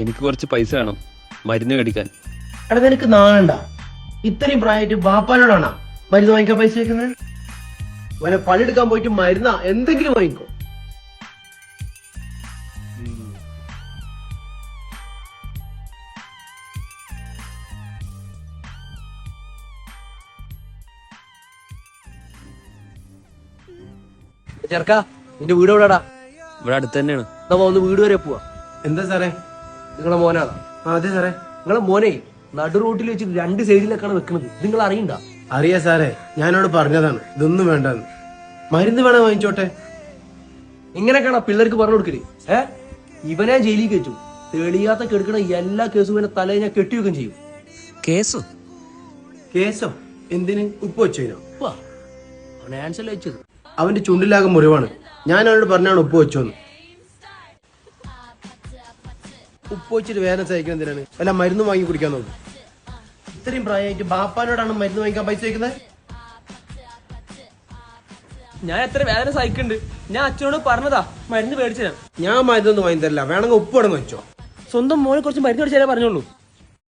എനിക്ക് കുറച്ച് പൈസ വേണം മരുന്ന് മേടിക്കാൻ. എടാ നിനക്ക് നാളണ്ട ഇത്രയും പ്രായമായിട്ട് ബാപ്പാനോടാണോ മരുന്ന് വാങ്ങിക്കാൻ പൈസ വെക്കുന്നത്? വല്ല പണിയെടുക്കാൻ പോയിട്ട് മരുന്നാ എന്തെങ്കിലും വാങ്ങിക്കോ. ചെറുക്കാ നിന്റെ വീട് എവിടെടാ? ഇവിടെ അടുത്ത് തന്നെയാണ്. നമ്മ ഒന്ന് വീട് വരെ പോവാ. എന്താ സാറേ? നിങ്ങളെ മോനാണ്. അതെ സാറേ. നിങ്ങളെ മോനെ നടു റോട്ടിൽ വെച്ച് 2 സൈഡിലേക്കാണ് വെക്കുന്നത്. നിങ്ങൾ അറിയണ്ട? അറിയാ സാറേ, ഞാനോട് പറഞ്ഞതാണ് ഇതൊന്നും വേണ്ടെന്ന്. മരുന്ന് വേണം വാങ്ങിച്ചോട്ടെ. ഇങ്ങനെയൊക്കെയാണോ പിള്ളേർക്ക് പറഞ്ഞു കൊടുക്കല്? ഇവനെ ജയിലിൽ കയറ്റും. തെളിയാത്ത കെടുക്കണ എല്ലാ കേസും ഇവനെ തലേ ഞാൻ കെട്ടിവെക്കുകയും ചെയ്യും. കേസോ? കേസോ? എന്തിന്? ഉപ്പ് വെച്ചതിനോ? അവനെ ആൻസർ വെച്ചത്. അവന്റെ ചുണ്ടിലാകെ മുറിവാണ്. ഞാൻ അവനോട് പറഞ്ഞാണ് ഉപ്പ് വെച്ചോന്ന്. ഉപ്പ് വെച്ചിട്ട് വേദന സഹിക്കണം എന്തിനാണ്? അല്ല മരുന്ന് വാങ്ങി കുടിക്കാൻ നോക്കും. ഇത്രയും പ്രായമായിട്ട് ബാപ്പാനോടാണ് മരുന്ന് വാങ്ങിക്കാൻ പൈസ വയ്ക്കുന്നത്? ഞാൻ എത്ര വേദന സഹിക്കുന്നുണ്ട്. ഞാൻ അച്ഛനോട് പറഞ്ഞതാ മരുന്ന് മേടിച്ചു തരാം. ഞാൻ മരുന്നൊന്നും വാങ്ങി തരില്ല. വേണമെങ്കിൽ ഉപ്പ് ഇടന്ന് വെച്ചോ. സ്വന്തം മോനെ കുറച്ച് മരുന്ന് മേടിച്ചു തരാൻ പറഞ്ഞോളൂ.